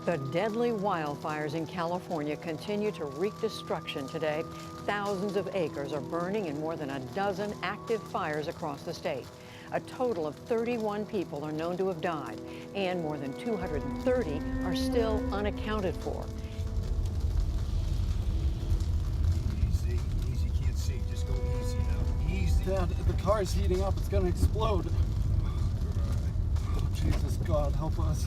The deadly wildfires in California continue to wreak destruction today. Thousands of acres are burning in more than a dozen active fires across the state. A total of 31 people are known to have died, and more than 230 are still unaccounted for. Easy, easy, can't see. Just go easy now. Easy. Dad, the car's heating up. It's gonna explode. Oh, Jesus, God, help us.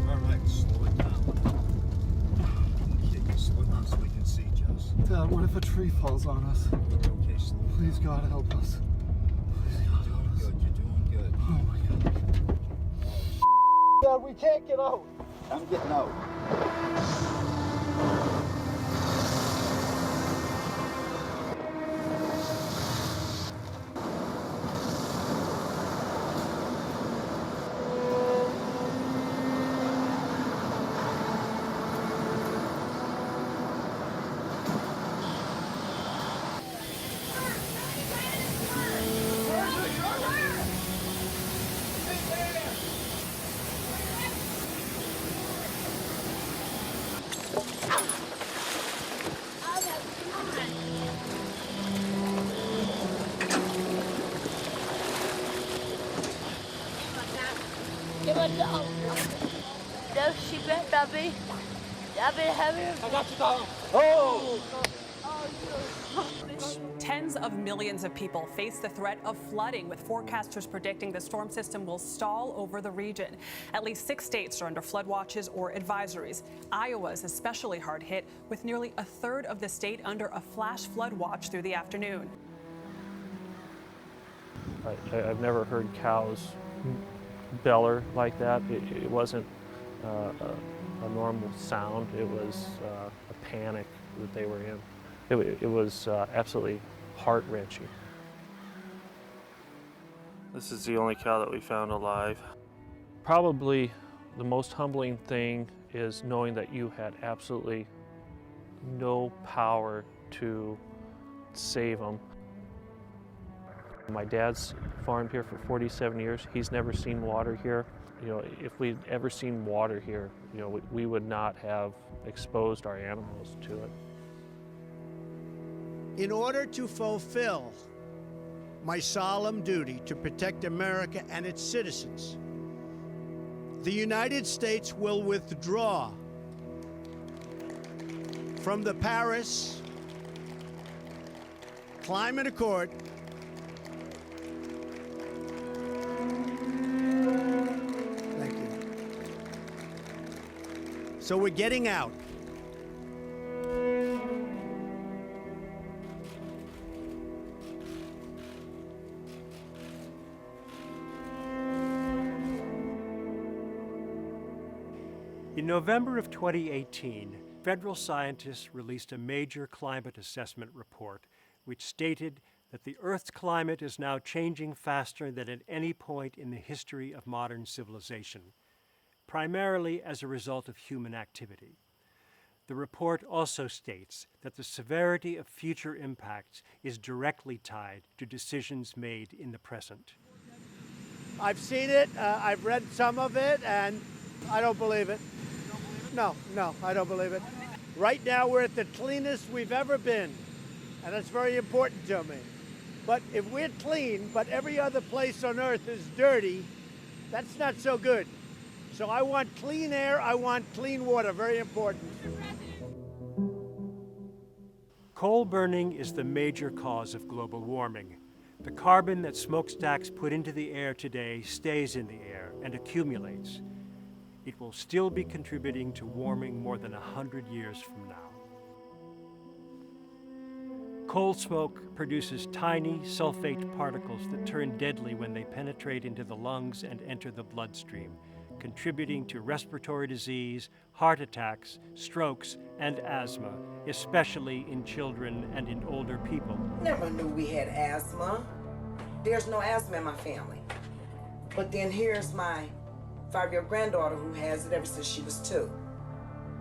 All right, slow it down. Okay, slow it down so we can see, Jess. Dad, what if a tree falls on us? Okay, slow it down. Please, God, help us. You're doing good, you're doing good. Oh, my God. Dad, we can't get out. I'm getting out. No, she bet that be heavy. I got you, dog. Oh, Tens of millions of people face the threat of flooding, with forecasters predicting the storm system will stall over the region. At least 6 states are under flood watches or advisories. Iowa is especially hard hit, with nearly a third of the state under a flash flood watch through the afternoon. I've never heard cows beller like that. It wasn't a normal sound. It was a panic that they were in. It was absolutely heart-wrenching. This is the only cow that we found alive. Probably the most humbling thing is knowing that you had absolutely no power to save them. My dad's farmed here for 47 years. He's never seen water here. You know, if we'd ever seen water here, you know, we would not have exposed our animals to it. In order to fulfill my solemn duty to protect America and its citizens, the United States will withdraw from the Paris Climate Accord So we're getting out. In November of 2018, federal scientists released a major climate assessment report which stated that the Earth's climate is now changing faster than at any point in the history of modern civilization, primarily as a result of human activity. The report also states that the severity of future impacts is directly tied to decisions made in the present. I've seen it, I've read some of it, and I don't believe it. No, I don't believe it. Right now we're at the cleanest we've ever been, and that's very important to me. But if we're clean, but every other place on Earth is dirty, that's not so good. So I want clean air, I want clean water, very important. Coal burning is the major cause of global warming. The carbon that smokestacks put into the air today stays in the air and accumulates. It will still be contributing to warming more than 100 years from now. Coal smoke produces tiny sulfate particles that turn deadly when they penetrate into the lungs and enter the bloodstream, contributing to respiratory disease, heart attacks, strokes, and asthma, especially in children and in older people. Never knew we had asthma. There's no asthma in my family. But then here's my 5-year-old granddaughter who has it ever since she was 2.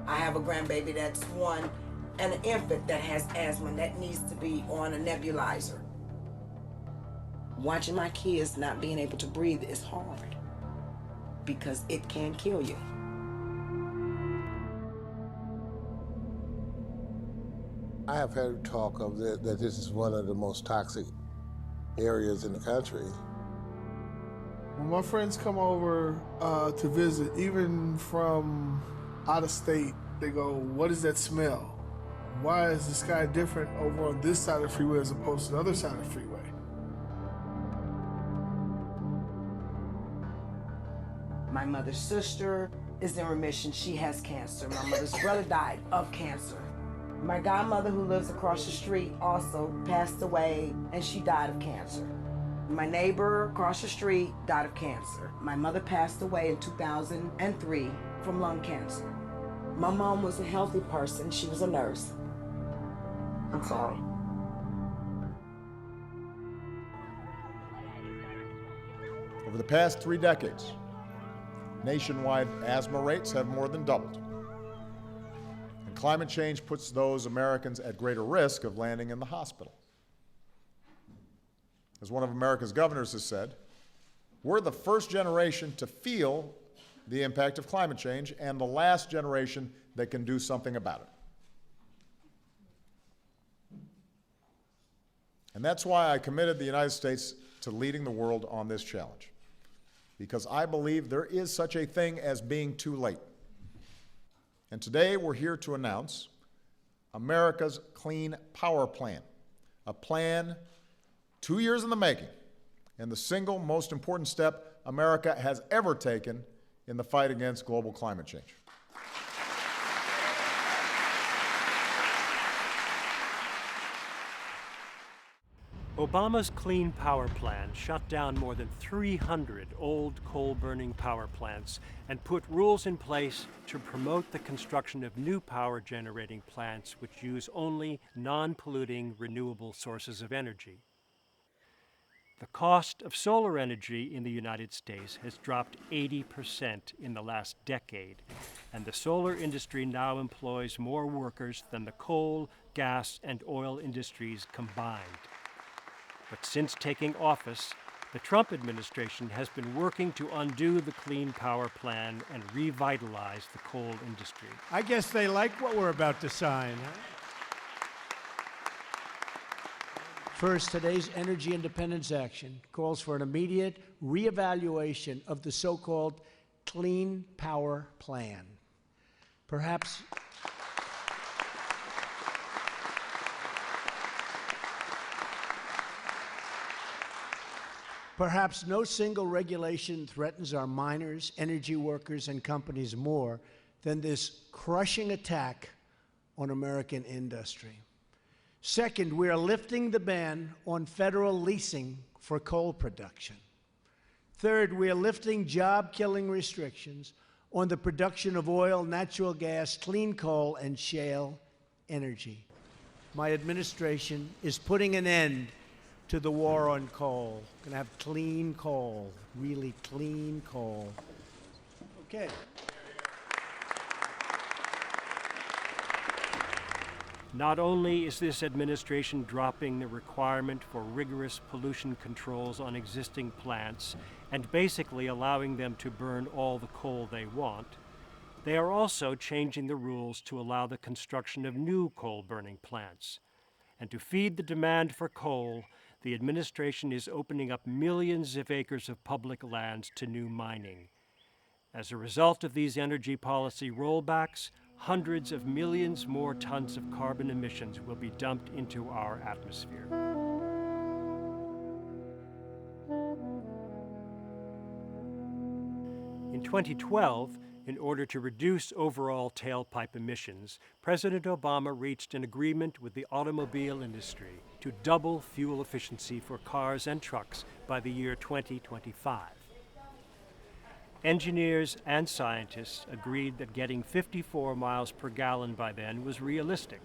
I have a grandbaby that's 1 and an infant that has asthma that needs to be on a nebulizer. Watching my kids not being able to breathe is hard because it can kill you. I have heard talk of that this is one of the most toxic areas in the country. When my friends come over to visit, even from out of state, they go, "What is that smell? Why is the sky different over on this side of the freeway as opposed to the other side of the freeway?" My mother's sister is in remission. She has cancer. My mother's brother died of cancer. My godmother, who lives across the street, also passed away, and she died of cancer. My neighbor across the street died of cancer. My mother passed away in 2003 from lung cancer. My mom was a healthy person. She was a nurse. I'm sorry. Over the past 3 decades, nationwide asthma rates have more than doubled. And climate change puts those Americans at greater risk of landing in the hospital. As one of America's governors has said, we're the first generation to feel the impact of climate change and the last generation that can do something about it. And that's why I committed the United States to leading the world on this challenge, because I believe there is such a thing as being too late. And today we're here to announce America's Clean Power Plan, a plan 2 years in the making, and the single most important step America has ever taken in the fight against global climate change. Obama's Clean Power Plan shut down more than 300 old coal-burning power plants and put rules in place to promote the construction of new power-generating plants which use only non-polluting renewable sources of energy. The cost of solar energy in the United States has dropped 80% in the last decade, and the solar industry now employs more workers than the coal, gas, and oil industries combined. But since taking office, the Trump administration has been working to undo the Clean Power Plan and revitalize the coal industry. I guess they like what we're about to sign. First, today's Energy Independence Action calls for an immediate reevaluation of the so-called Clean Power Plan. Perhaps no single regulation threatens our miners, energy workers, and companies more than this crushing attack on American industry. Second, we are lifting the ban on federal leasing for coal production. Third, we are lifting job-killing restrictions on the production of oil, natural gas, clean coal, and shale energy. My administration is putting an end to the war on coal. We're going to have clean coal, really clean coal. Okay. Not only is this administration dropping the requirement for rigorous pollution controls on existing plants and basically allowing them to burn all the coal they want, they are also changing the rules to allow the construction of new coal-burning plants. And to feed the demand for coal, the administration is opening up millions of acres of public lands to new mining. As a result of these energy policy rollbacks, hundreds of millions more tons of carbon emissions will be dumped into our atmosphere. In 2012, in order to reduce overall tailpipe emissions, President Obama reached an agreement with the automobile industry to double fuel efficiency for cars and trucks by the year 2025. Engineers and scientists agreed that getting 54 miles per gallon by then was realistic,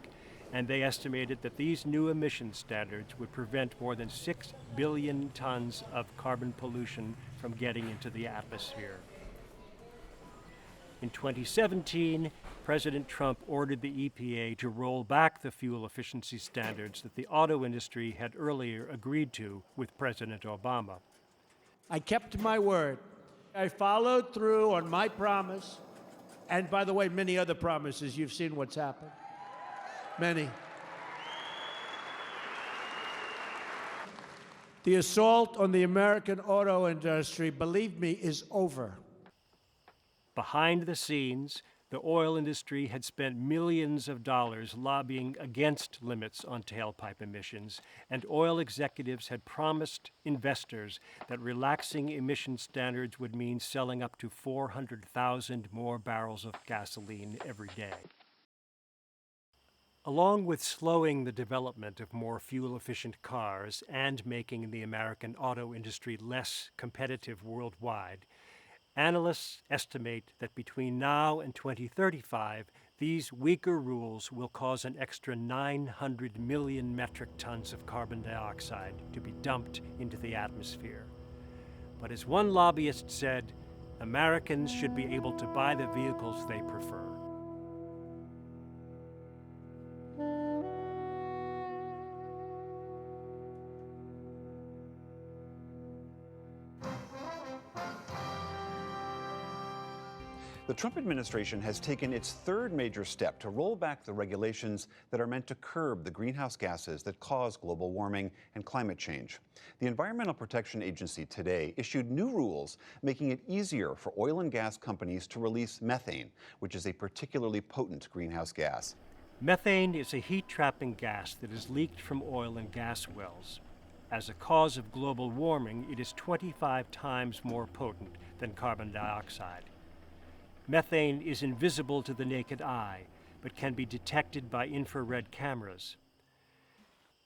and they estimated that these new emission standards would prevent more than 6 billion tons of carbon pollution from getting into the atmosphere. In 2017, President Trump ordered the EPA to roll back the fuel efficiency standards that the auto industry had earlier agreed to with President Obama. I kept my word. I followed through on my promise, and by the way, many other promises. You've seen what's happened. Many. The assault on the American auto industry, believe me, is over. Behind the scenes, the oil industry had spent millions of dollars lobbying against limits on tailpipe emissions, and oil executives had promised investors that relaxing emission standards would mean selling up to 400,000 more barrels of gasoline every day. Along with slowing the development of more fuel-efficient cars and making the American auto industry less competitive worldwide, analysts estimate that between now and 2035, these weaker rules will cause an extra 900 million metric tons of carbon dioxide to be dumped into the atmosphere. But as one lobbyist said, Americans should be able to buy the vehicles they prefer. The Trump administration has taken its third major step to roll back the regulations that are meant to curb the greenhouse gases that cause global warming and climate change. The Environmental Protection Agency today issued new rules making it easier for oil and gas companies to release methane, which is a particularly potent greenhouse gas. Methane is a heat-trapping gas that is leaked from oil and gas wells. As a cause of global warming, it is 25 times more potent than carbon dioxide. Methane is invisible to the naked eye, but can be detected by infrared cameras.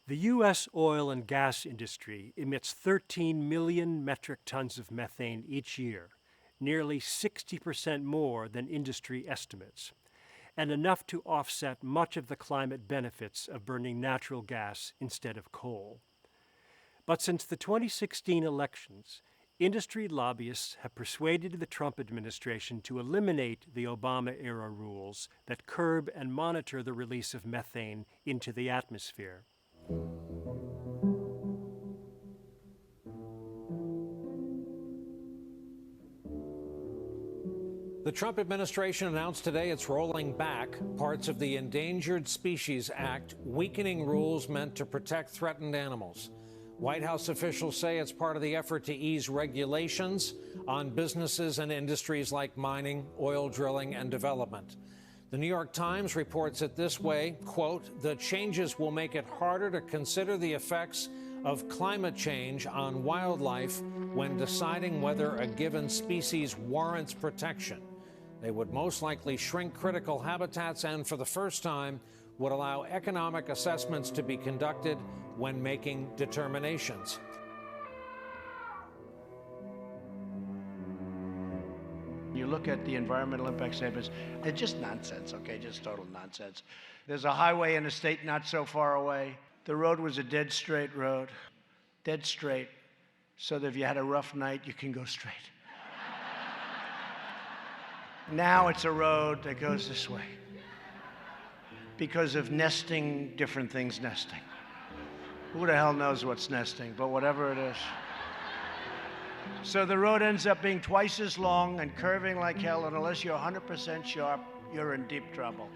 The U.S. oil and gas industry emits 13 million metric tons of methane each year, nearly 60% more than industry estimates, and enough to offset much of the climate benefits of burning natural gas instead of coal. But since the 2016 elections, industry lobbyists have persuaded the Trump administration to eliminate the Obama-era rules that curb and monitor the release of methane into the atmosphere. The Trump administration announced today it's rolling back parts of the Endangered Species Act, weakening rules meant to protect threatened animals. White House officials say it's part of the effort to ease regulations on businesses and industries like mining, oil drilling, and development. The New York Times reports it this way, quote, "The changes will make it harder to consider the effects of climate change on wildlife when deciding whether a given species warrants protection. They would most likely shrink critical habitats and, for the first time, would allow economic assessments to be conducted when making determinations." You look at the environmental impact statements, they're just nonsense, okay? Just total nonsense. There's a highway in a state not so far away. The road was a dead straight road, dead straight, so that if you had a rough night, you can go straight. Now it's a road that goes this way because of nesting, different things nesting. Who the hell knows what's nesting, but whatever it is. So the road ends up being twice as long and curving like hell, and unless you're 100% sharp, you're in deep trouble.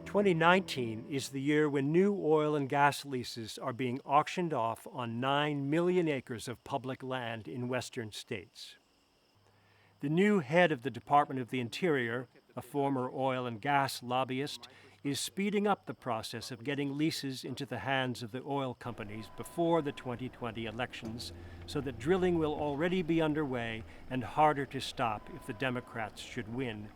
"2019 is the year when new oil and gas leases are being auctioned off on 9 million acres of public land in western states. The new head of the Department of the Interior, a former oil and gas lobbyist, is speeding up the process of getting leases into the hands of the oil companies before the 2020 elections, so that drilling will already be underway and harder to stop if the Democrats should win.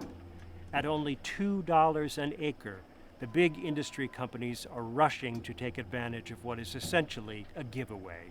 At only $2 an acre, the big industry companies are rushing to take advantage of what is essentially a giveaway.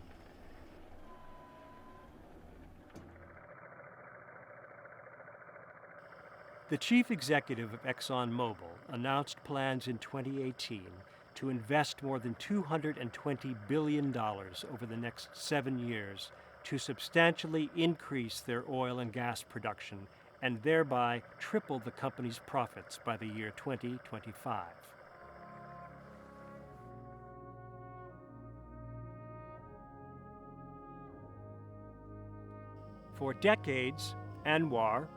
The chief executive of ExxonMobil announced plans in 2018 to invest more than $220 billion over the next 7 years to substantially increase their oil and gas production and thereby triple the company's profits by the year 2025. For decades, ANWR,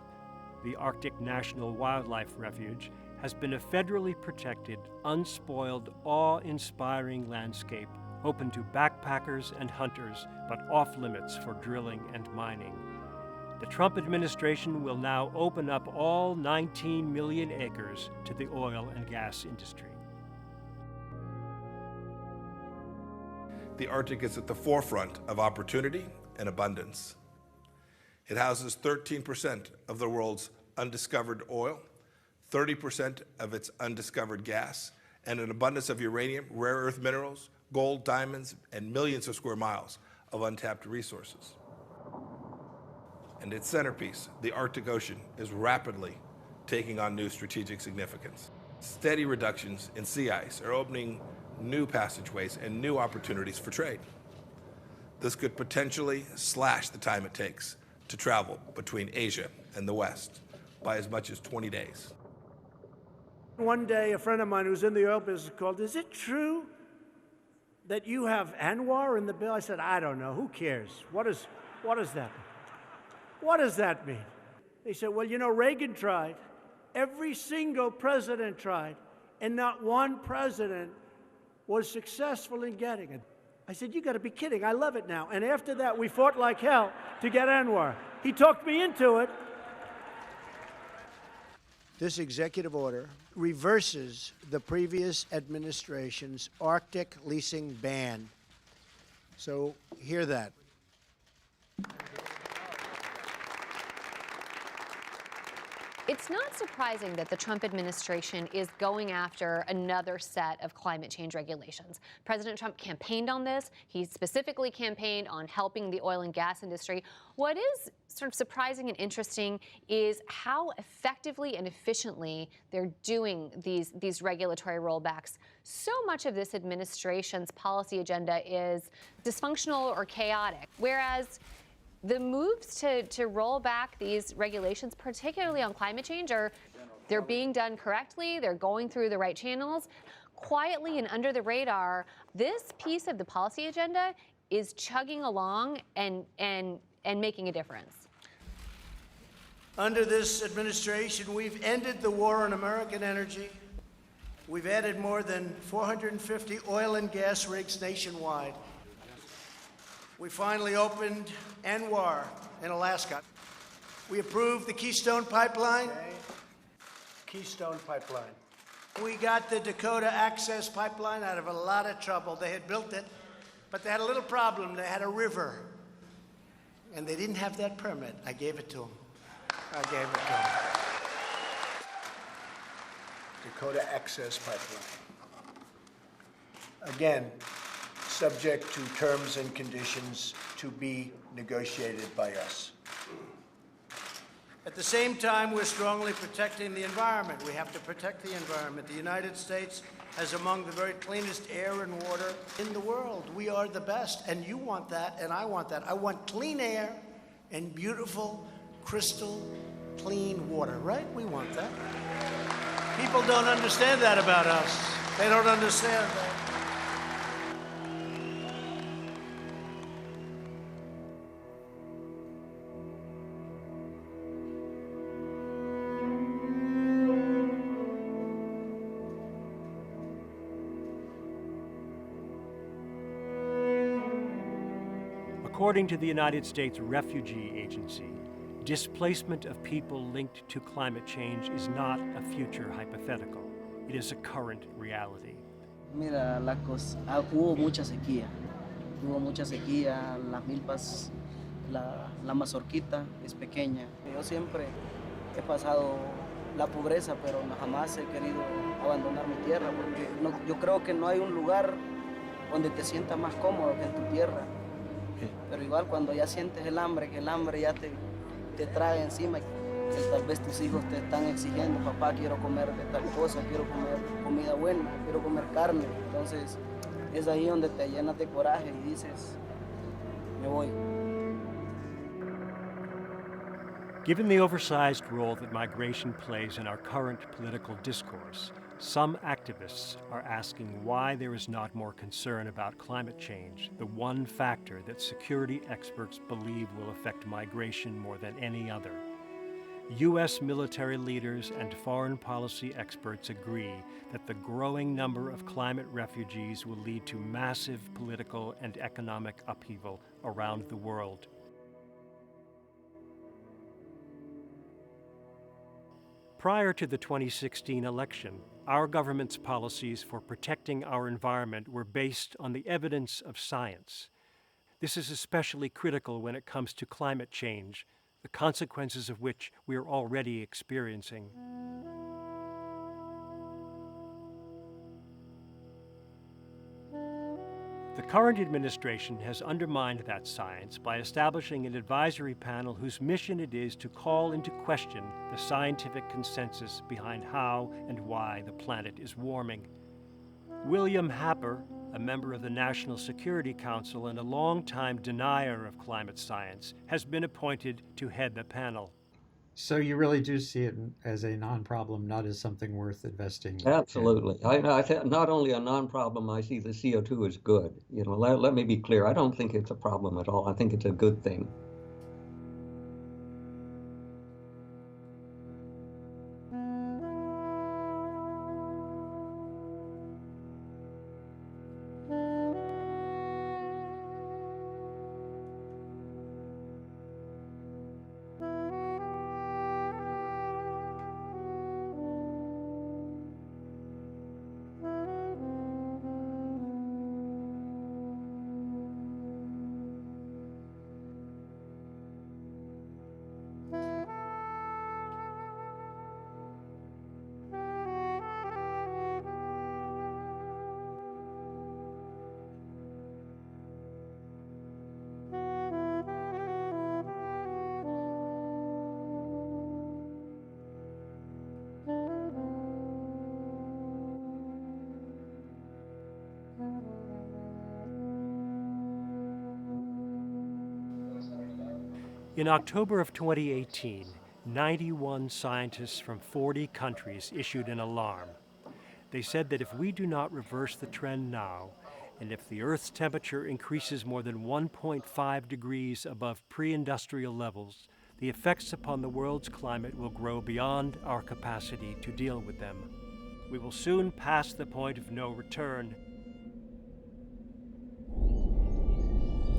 the Arctic National Wildlife Refuge, has been a federally protected, unspoiled, awe-inspiring landscape open to backpackers and hunters, but off-limits for drilling and mining. The Trump administration will now open up all 19 million acres to the oil and gas industry. The Arctic is at the forefront of opportunity and abundance. It houses 13% of the world's undiscovered oil, 30% of its undiscovered gas, and an abundance of uranium, rare earth minerals, gold, diamonds, and millions of square miles of untapped resources. And its centerpiece, the Arctic Ocean, is rapidly taking on new strategic significance. Steady reductions in sea ice are opening new passageways and new opportunities for trade. This could potentially slash the time it takes to travel between Asia and the West by as much as 20 days. One day, a friend of mine who's in the oil business called, "Is it true that you have ANWR in the bill?" I said, "I don't know. Who cares? What does that mean? What does that mean?" He said, "Well, you know, Reagan tried. Every single president tried, and not one president was successful in getting it." I said, "You got to be kidding. I love it now." And after that, we fought like hell to get ANWR. He talked me into it. This executive order reverses the previous administration's Arctic leasing ban. So hear that. It's not surprising that the Trump administration is going after another set of climate change regulations. President Trump campaigned on this. He specifically campaigned on helping the oil and gas industry. What is sort of surprising and interesting is how effectively and efficiently they're doing these regulatory rollbacks. So much of this administration's policy agenda is dysfunctional or chaotic, whereas the moves to roll back these regulations, particularly on climate change, they're being done correctly. They're going through the right channels. Quietly and under the radar, this piece of the policy agenda is chugging along and making a difference. Under this administration, we've ended the war on American energy. We've added more than 450 oil and gas rigs nationwide. We finally opened ANWR in Alaska. We approved the Keystone Pipeline. Keystone Pipeline. We got the Dakota Access Pipeline out of a lot of trouble. They had built it, but they had a little problem. They had a river, and they didn't have that permit. I gave it to them. Dakota Access Pipeline. Again, subject to terms and conditions to be negotiated by us. At the same time, we're strongly protecting the environment. We have to protect the environment. The United States has among the very cleanest air and water in the world. We are the best, and you want that, and I want that. I want clean air and beautiful, crystal clean water, right? We want that. People don't understand that about us. They don't understand that. According to the United States Refugee Agency, displacement of people linked to climate change is not a future hypothetical. It is a current reality. Mira, hubo mucha sequía. Las milpas, la mazorquita es pequeña. Yo siempre he pasado la pobreza, pero jamás he querido abandonar mi tierra, porque yo creo que no hay un lugar donde te sientas más cómodo que en tu tierra. Pero igual cuando ya sientes el hambre, que el hambre ya te trae encima, que tal vez tus hijos te están exigiendo, papá, quiero comer de tal cosa, quiero comer comida buena, quiero comer carne. Entonces es ahí donde te llenas de coraje y dices, me voy. Given the oversized role that migration plays in our current political discourse, some activists are asking why there is not more concern about climate change, the one factor that security experts believe will affect migration more than any other. U.S. military leaders and foreign policy experts agree that the growing number of climate refugees will lead to massive political and economic upheaval around the world. Prior to the 2016 election, our government's policies for protecting our environment were based on the evidence of science. This is especially critical when it comes to climate change, the consequences of which we are already experiencing. The current administration has undermined that science by establishing an advisory panel whose mission it is to call into question the scientific consensus behind how and why the planet is warming. William Happer, a member of the National Security Council and a longtime denier of climate science, has been appointed to head the panel. So you really do see it as a non-problem, not as something worth investing in. Absolutely. I think not only a non-problem, I see the CO2 as good. You know, let me be clear. I don't think it's a problem at all. I think it's a good thing. In October of 2018, 91 scientists from 40 countries issued an alarm. They said that if we do not reverse the trend now, and if the Earth's temperature increases more than 1.5 degrees above pre-industrial levels, the effects upon the world's climate will grow beyond our capacity to deal with them. We will soon pass the point of no return.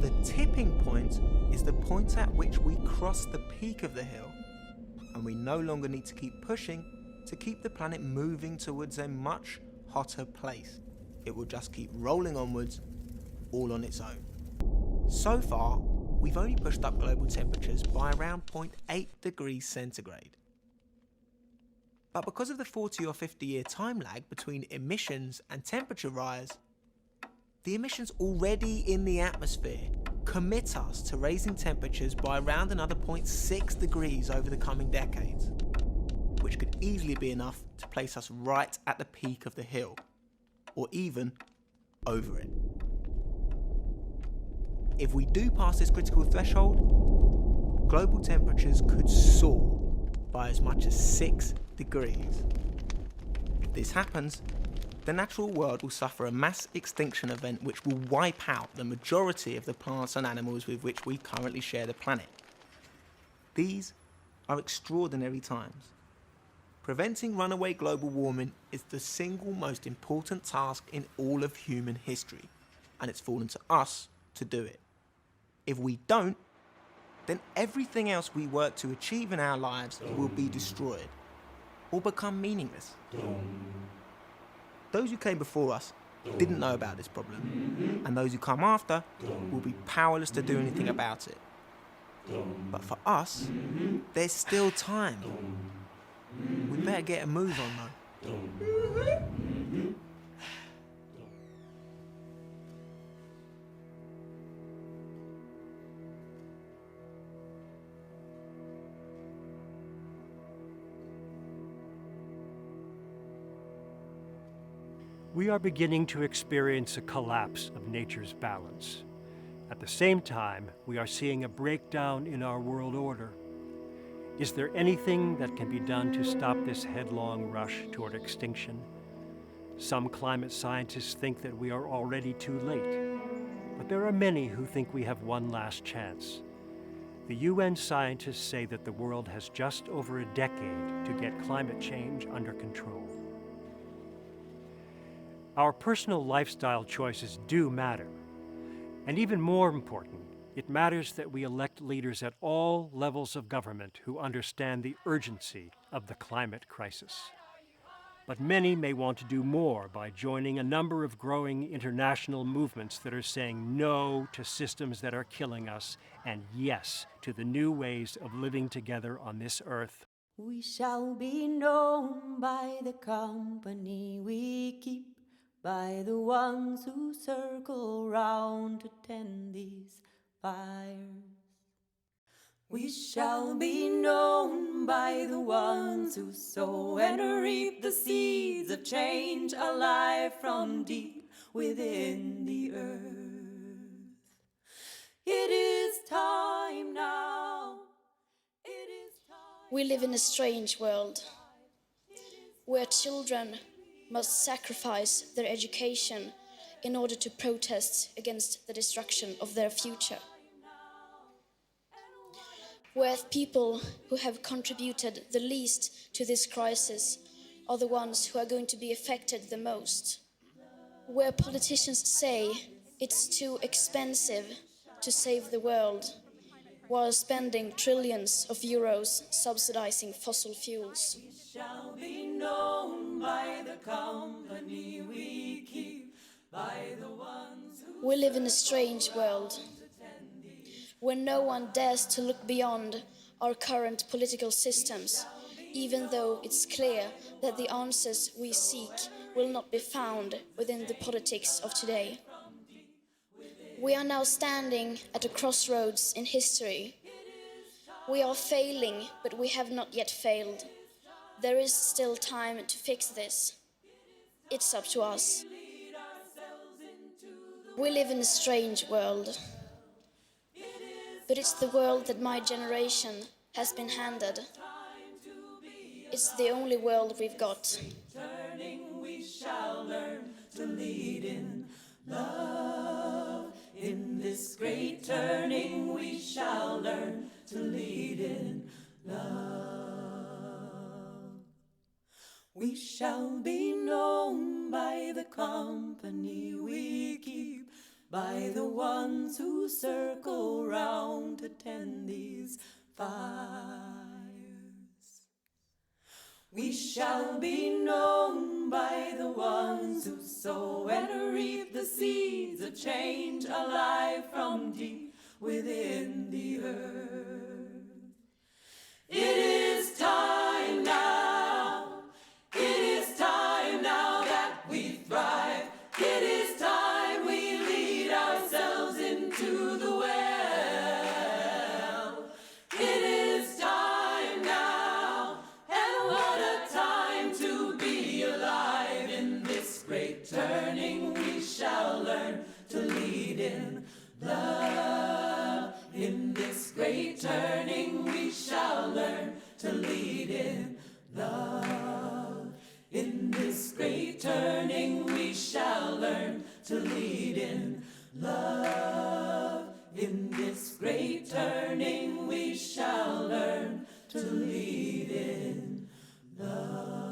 The tipping point is the point at which we cross the peak of the hill, and we no longer need to keep pushing to keep the planet moving towards a much hotter place. It will just keep rolling onwards, all on its own. So far, we've only pushed up global temperatures by around 0.8 degrees centigrade. But because of the 40 or 50 year time lag between emissions and temperature rise, the emissions already in the atmosphere commit us to raising temperatures by around another 0.6 degrees over the coming decades, which could easily be enough to place us right at the peak of the hill, or even over it. If we do pass this critical threshold, global temperatures could soar by as much as 6 degrees. If this happens, the natural world will suffer a mass extinction event which will wipe out the majority of the plants and animals with which we currently share the planet. These are extraordinary times. Preventing runaway global warming is the single most important task in all of human history, and it's fallen to us to do it. If we don't, then everything else we work to achieve in our lives will be destroyed or become meaningless. Those who came before us didn't know about this problem, and those who come after will be powerless to do anything about it. But for us, there's still time. We better get a move on though. We are beginning to experience a collapse of nature's balance. At the same time, we are seeing a breakdown in our world order. Is there anything that can be done to stop this headlong rush toward extinction? Some climate scientists think that we are already too late, but there are many who think we have one last chance. The UN scientists say that the world has just over a decade to get climate change under control. Our personal lifestyle choices do matter, and even more important, it matters that we elect leaders at all levels of government who understand the urgency of the climate crisis. But many may want to do more by joining a number of growing international movements that are saying no to systems that are killing us and yes to the new ways of living together on this earth. We shall be known by the company we keep, by the ones who circle round to tend these fires. We shall be known by the ones who sow and reap the seeds of change alive from deep within the earth. It is time now. It is time. We live in a strange world where children must sacrifice their education in order to protest against the destruction of their future. Where people who have contributed the least to this crisis are the ones who are going to be affected the most. Where politicians say it's too expensive to save the world, while spending trillions of euros subsidizing fossil fuels. We shall be known by the company we keep, by the ones who... We live in a strange world, where no one dares to look beyond our current political systems, even though it's clear that the answers we seek will not be found within the politics of today. We are now standing at a crossroads in history. We are failing, but we have not yet failed. There is still time to fix this. It's up to us. We live in a strange world, but it's the world that my generation has been handed. It's the only world we've got. Turning, we shall learn to lead in love. In this great turning, we shall learn to lead in love. We shall be known by the company we keep, by the ones who circle round to tend these fires. We shall be known by the ones who sow and reap the seeds of change alive from deep within the earth. It is time now. It is time now that we thrive. It is time we lead ourselves into the well. It is time now, and what a time to be alive. In this great turning, we shall learn to lead in love. In this great turning, we shall learn to lead in love. In this great turning, we shall learn to lead in love. In this great turning, we shall learn to lead in love.